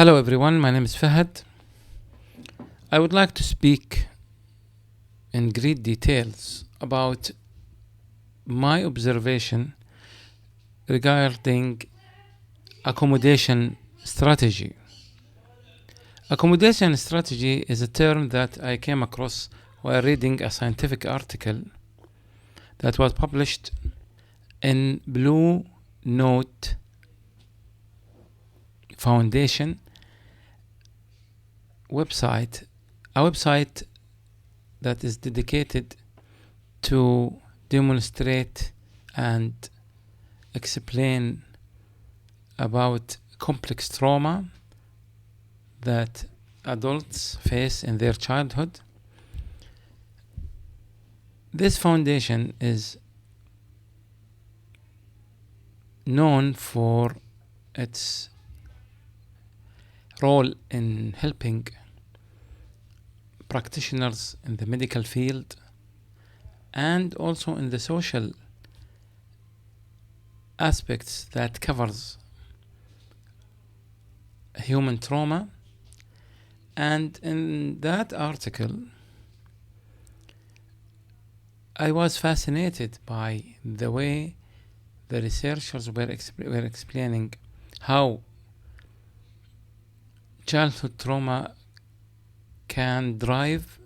Hello everyone, my name is Fahad. I would like to speak in great details about my observation regarding accommodation strategy. Accommodation strategy is a term that I came across while reading a scientific article that was published in Blue Note Foundation website, a website that is dedicated to demonstrate and explain about complex trauma that adults face in their childhood. This foundation is known for its role in helping practitioners in the medical field and also in the social aspects that covers human trauma. And in that article, I was fascinated by the way the researchers were explaining how childhood trauma can drive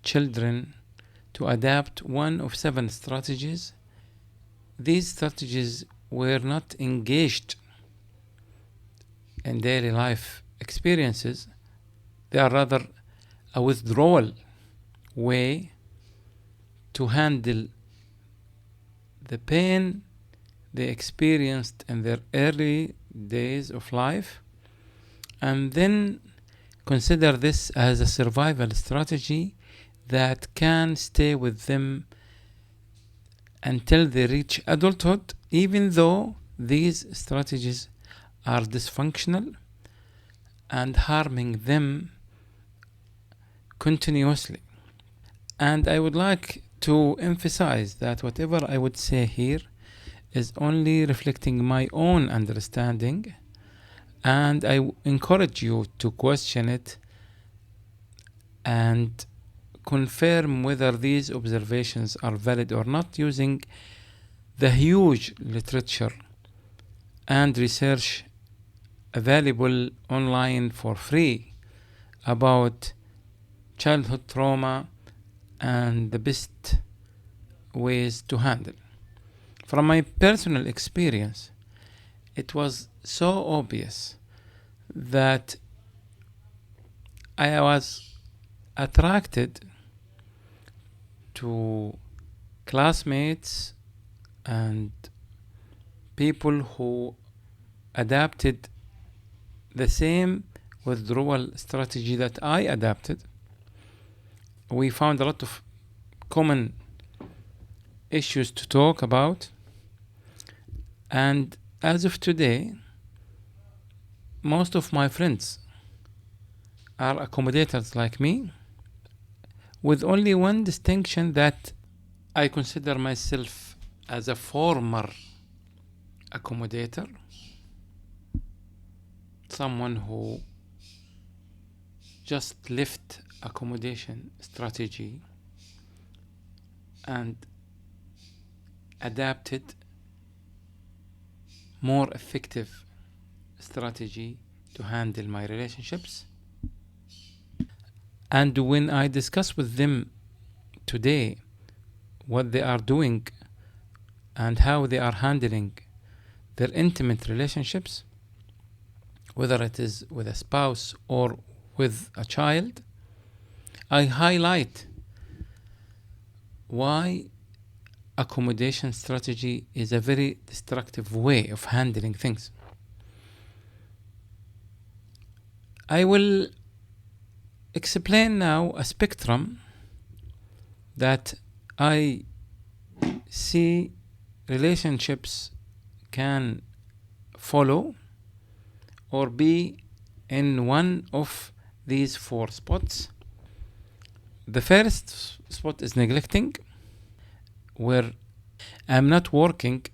children to adapt one of 7 strategies. These strategies were not engaged in daily life experiences. They are rather a withdrawal way to handle the pain they experienced in their early days of life, and then consider this as a survival strategy that can stay with them until they reach adulthood, even though these strategies are dysfunctional and harming them continuously. And I would like to emphasize that whatever I would say here is only reflecting my own understanding, and I encourage you to question it and confirm whether these observations are valid or not using the huge literature and research available online for free about childhood trauma and the best ways to handle. From my personal experience, it was so obvious that I was attracted to classmates and people who adapted the same withdrawal strategy that I adapted. We found a lot of common issues to talk about, and as of today, most of my friends are accommodators like me, with only one distinction, that I consider myself as a former accommodator, someone who just left accommodation strategy and adapted more effective strategy to handle my relationships. And when I discuss with them today what they are doing and how they are handling their intimate relationships, whether it is with a spouse or with a child, I highlight why accommodation strategy is a very destructive way of handling things. I will explain now a spectrum that I see relationships can follow or be in one of these 4 spots. The first spot is neglecting, where I'm not working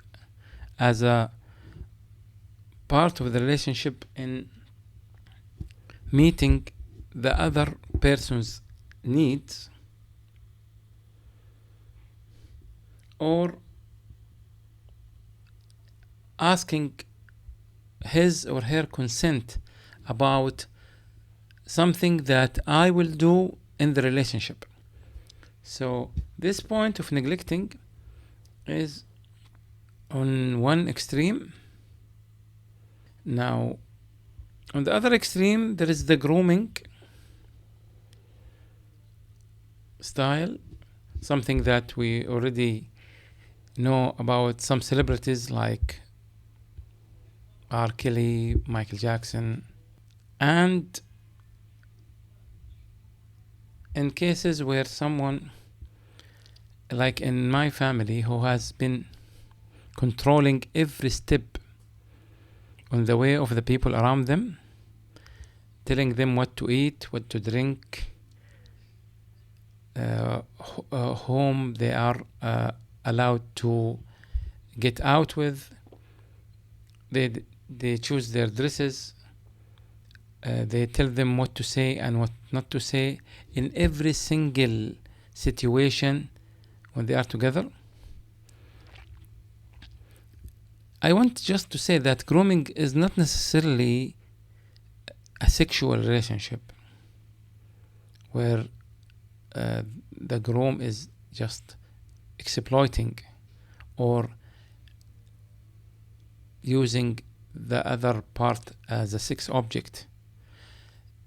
as a part of the relationship in meeting the other person's needs, or asking his or her consent about something that I will do in the relationship. So this point of neglecting is on one extreme. Now, on the other extreme, there is the grooming style, something that we already know about some celebrities like R. Kelly, Michael Jackson, and in cases where someone, like in my family, who has been controlling every step on the way of the people around them, telling them what to eat, what to drink, whom they are allowed to get out with. They choose their dresses. They tell them what to say and what not to say in every single situation when they are together. I want just to say that grooming is not necessarily a sexual relationship where the groom is just exploiting or using the other part as a sex object.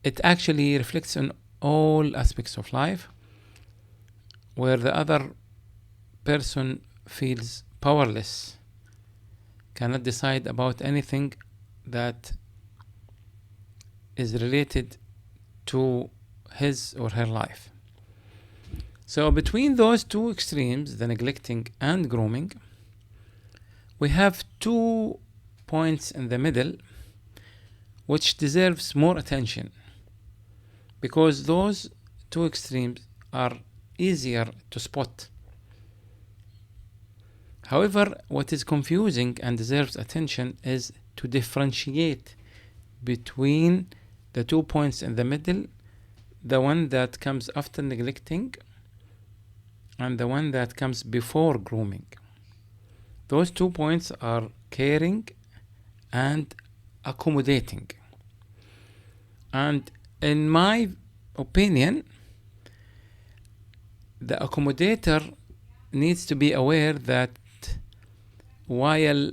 It actually reflects on all aspects of life where the other person feels powerless, cannot decide about anything that is related to his or her life. So between those two extremes, the neglecting and grooming, we have 2 points in the middle which deserves more attention, because those 2 extremes are easier to spot. However, what is confusing and deserves attention is to differentiate between the 2 points in the middle, the one that comes after neglecting and the one that comes before grooming. Those 2 points are caring and accommodating. And in my opinion, the accommodator needs to be aware that while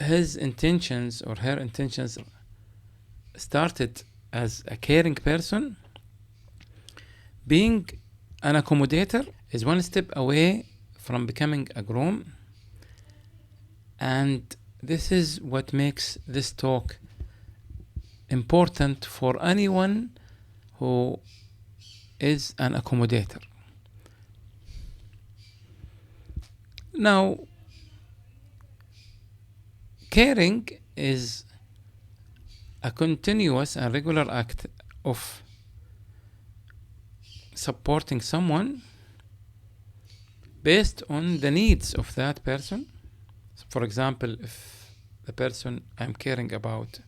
his intentions or her intentions started as a caring person, being an accommodator is one step away from becoming a groom. And this is what makes this talk important for anyone who is an accommodator. Now, caring is a continuous and regular act of supporting someone based on the needs of that person. So for example, if the person I'm caring about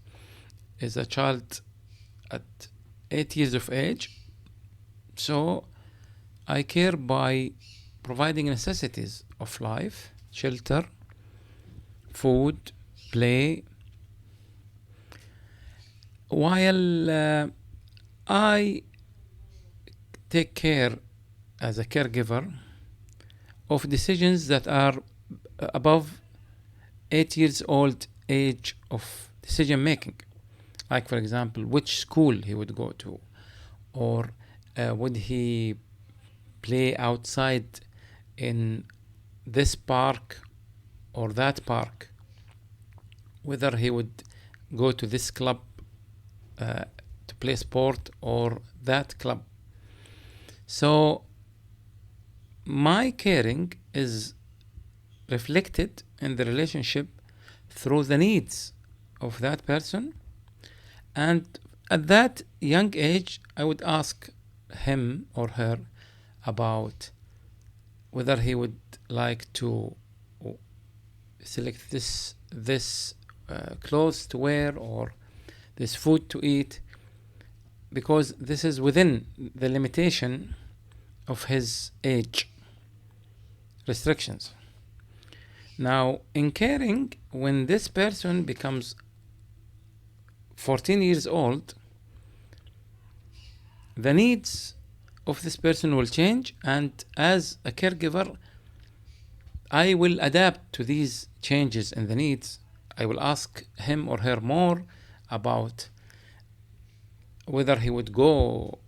is a child at 8 years of age, so I care by providing necessities of life, shelter, food, play, while I take care as a caregiver of decisions that are above 8 years old age of decision making. Like, for example, which school he would go to, or would he play outside in this park or that park, whether he would go to this club to play sport or that club. So my caring is reflected in the relationship through the needs of that person, and at that young age I would ask him or her about whether he would like to select this clothes to wear or this food to eat, because this is within the limitation of his age restrictions. Now, in caring, when this person becomes 14 years old, the needs of this person will change, and as a caregiver, I will adapt to these changes in the needs. I will ask him or her more about whether he would go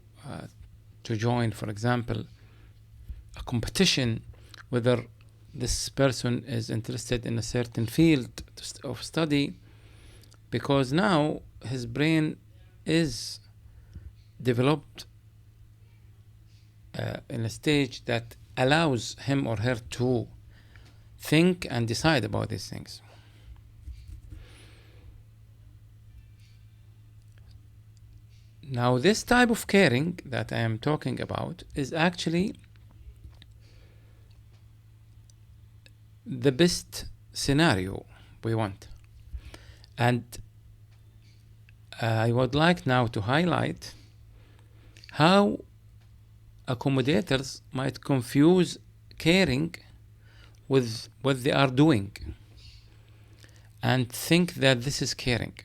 to join, for example, a competition, whether this person is interested in a certain field of study, because now his brain is developed in a stage that allows him or her to think and decide about these things. Now, this type of caring that I am talking about is actually the best scenario we want. And I would like now to highlight how accommodators might confuse caring with what they are doing and think that this is caring.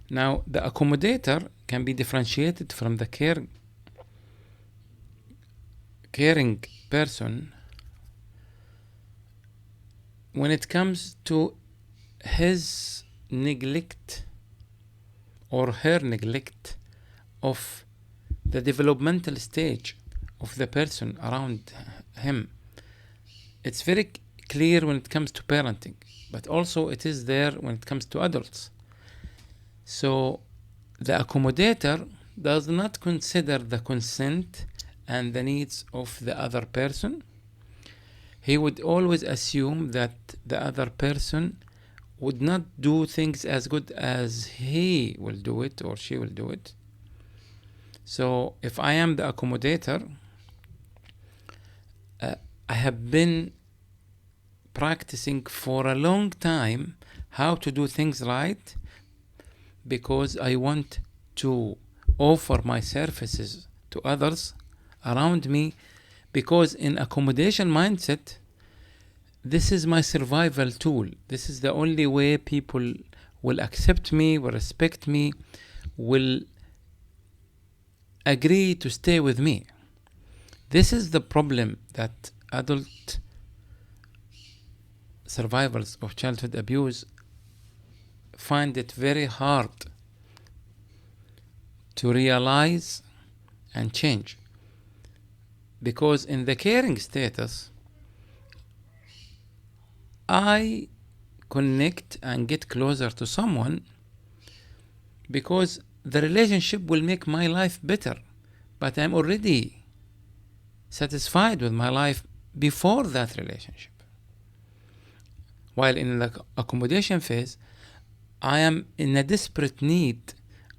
Now, the accommodator can be differentiated from the caring person when it comes to his neglect or her neglect of the developmental stage of the person around him. It's very clear when it comes to parenting, but also it is there when it comes to adults. So the accommodator does not consider the consent and the needs of the other person. He would always assume that the other person would not do things as good as he will do it or she will do it. So if I am the accommodator, I have been practicing for a long time how to do things right, because I want to offer my services to others around me, because in accommodation mindset, this is my survival tool. This is the only way people will accept me, will respect me, will agree to stay with me. This is the problem that adult survivors of childhood abuse find it very hard to realize and change. Because in the caring status, I connect and get closer to someone because the relationship will make my life better, but I'm already satisfied with my life before that relationship. While in the accommodation phase, I am in a desperate need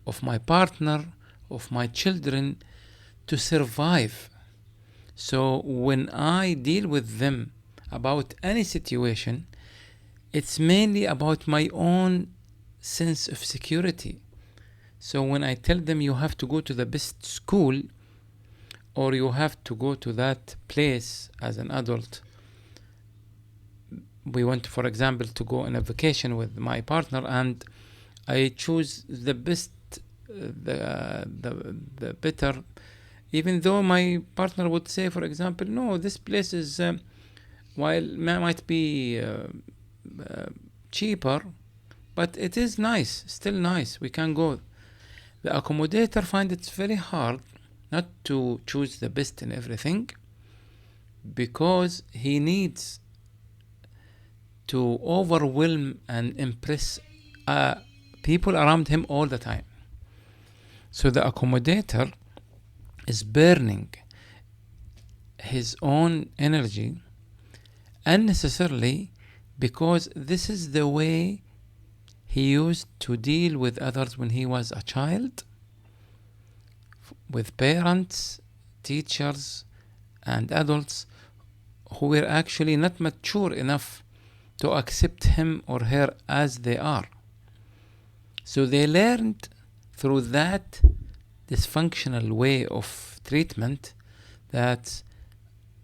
of my partner, of my children to survive. So when I deal with them about any situation, it's mainly about my own sense of security. So when I tell them you have to go to the best school, or you have to go to that place as an adult, we want, for example, to go on a vacation with my partner, and I choose the best, the better, even though my partner would say, for example, no, this place is, while might be cheaper, but it is nice, still nice, we can go. The accommodator finds it very hard not to choose the best in everything, because he needs to overwhelm and impress people around him all the time. So the accommodator is burning his own energy unnecessarily, because this is the way he used to deal with others when he was a child, with parents, teachers, and adults who were actually not mature enough to accept him or her as they are. So they learned through that dysfunctional way of treatment, that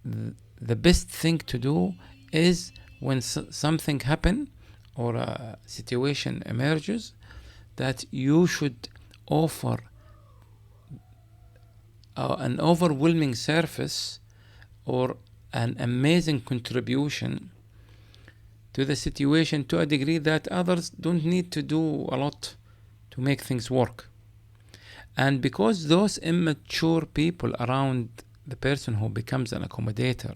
the best thing to do is when something happen or a situation emerges, that you should offer an overwhelming service or an amazing contribution to the situation, to a degree that others don't need to do a lot to make things work. And because those immature people around the person who becomes an accommodator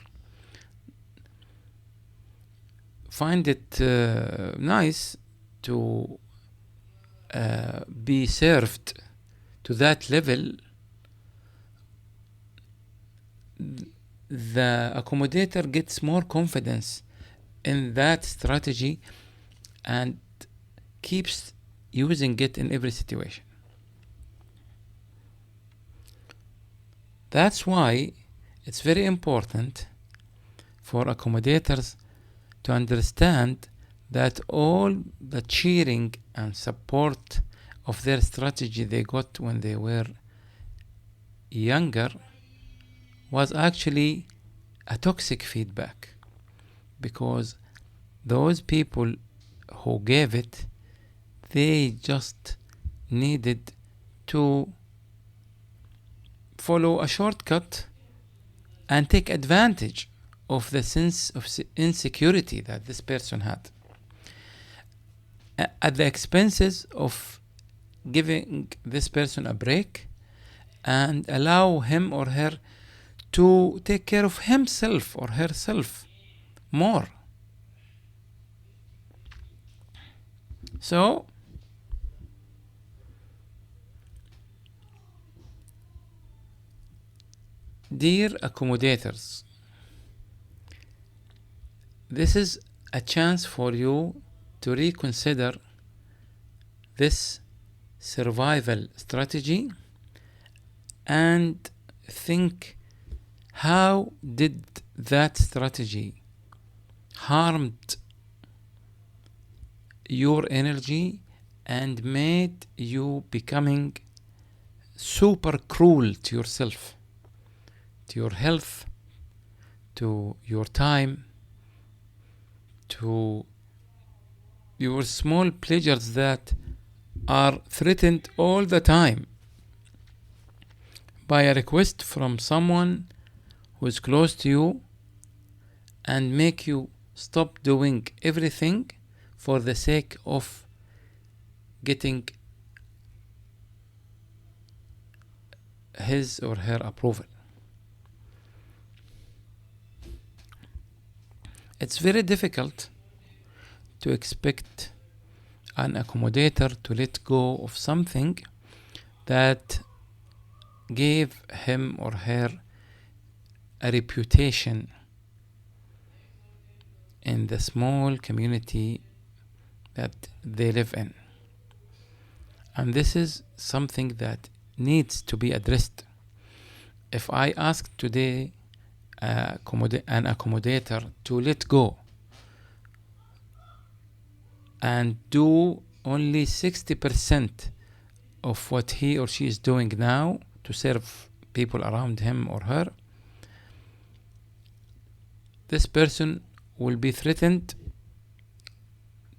find it nice to be served to that level, the accommodator gets more confidence in that strategy and keeps using it in every situation. That's why it's very important for accommodators to understand that all the cheering and support of their strategy they got when they were younger was actually a toxic feedback, because those people who gave it, they just needed to follow a shortcut and take advantage of the sense of insecurity that this person had, at the expenses of giving this person a break and allow him or her to take care of himself or herself more. So dear accommodators, this is a chance for you to reconsider this survival strategy and think, how did that strategy harmed your energy and made you becoming super cruel to yourself, to your health, to your time, to your small pleasures that are threatened all the time by a request from someone who is close to you, and make you stop doing everything for the sake of getting his or her approval. It's very difficult to expect an accommodator to let go of something that gave him or her a reputation in the small community that they live in. And this is something that needs to be addressed. If I ask today an accommodator to let go and do only 60% of what he or she is doing now to serve people around him or her, this person will be threatened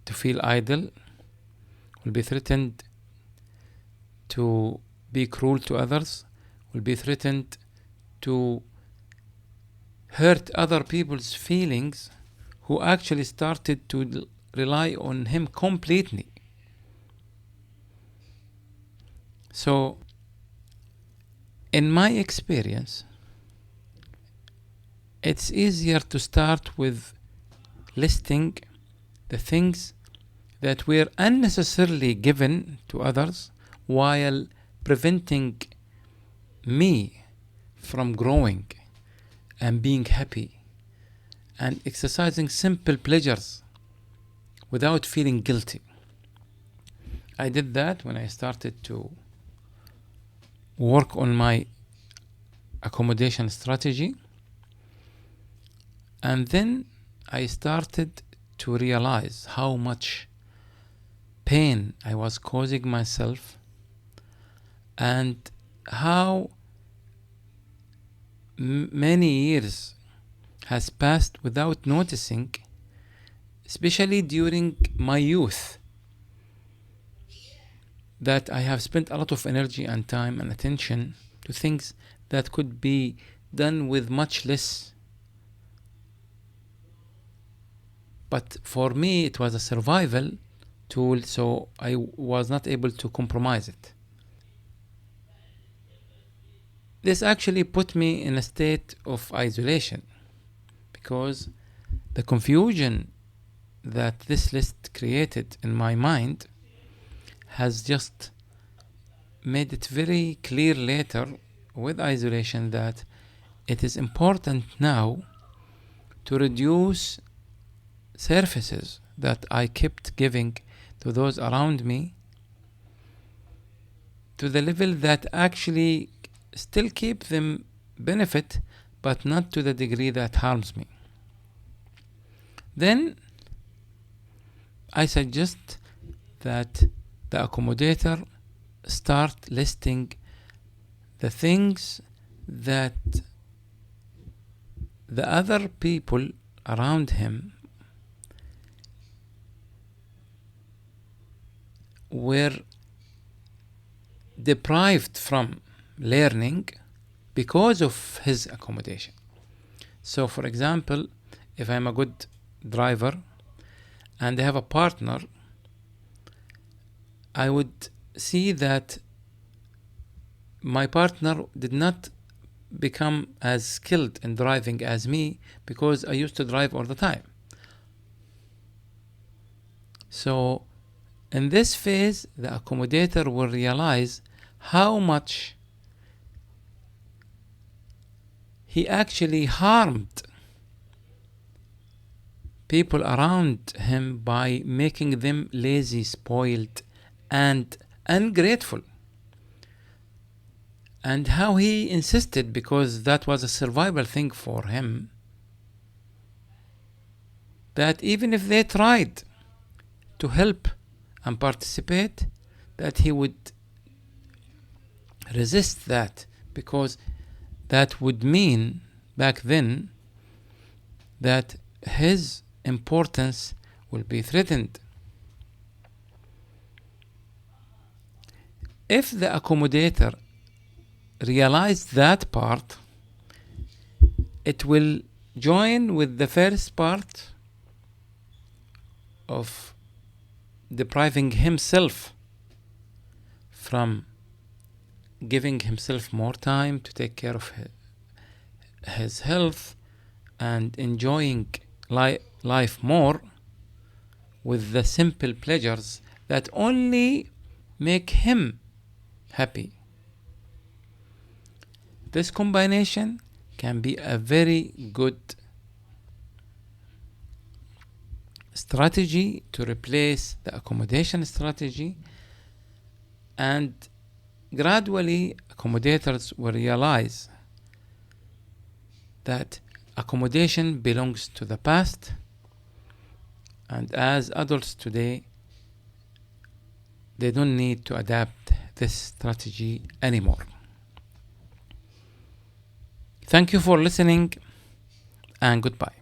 to feel idle, will be threatened to be cruel to others, will be threatened to hurt other people's feelings who actually started to rely on him completely. So, in my experience, it's easier to start with listing the things that were unnecessarily given to others while preventing me from growing and being happy and exercising simple pleasures without feeling guilty. I did that when I started to work on my accommodation strategy. And then I started to realize how much pain I was causing myself and how many years has passed without noticing, especially during my youth, that I have spent a lot of energy and time and attention to things that could be done with much less. But for me, it was a survival tool, so I was not able to compromise it. This actually put me in a state of isolation, because the confusion that this list created in my mind has just made it very clear later with isolation that it is important now to reduce services that I kept giving to those around me to the level that actually still keep them benefit, but not to the degree that harms me. Then I suggest that the accommodator start listing the things that the other people around him were deprived from learning because of his accommodation. So, for example, if I'm a good driver and I have a partner, I would see that my partner did not become as skilled in driving as me because I used to drive all the time. So in this phase, the accommodator will realize how much he actually harmed people around him by making them lazy, spoiled, and ungrateful. And how he insisted, because that was a survival thing for him, that even if they tried to help and participate, that he would resist that, because that would mean back then that his importance will be threatened. If the accommodator realized that part, it will join with the first part of depriving himself from giving himself more time to take care of his health and enjoying life more with the simple pleasures that only make him happy. This combination can be a very good strategy to replace the accommodation strategy, and gradually accommodators will realize that accommodation belongs to the past, and as adults today, they don't need to adapt this strategy anymore. Thank you for listening, and goodbye.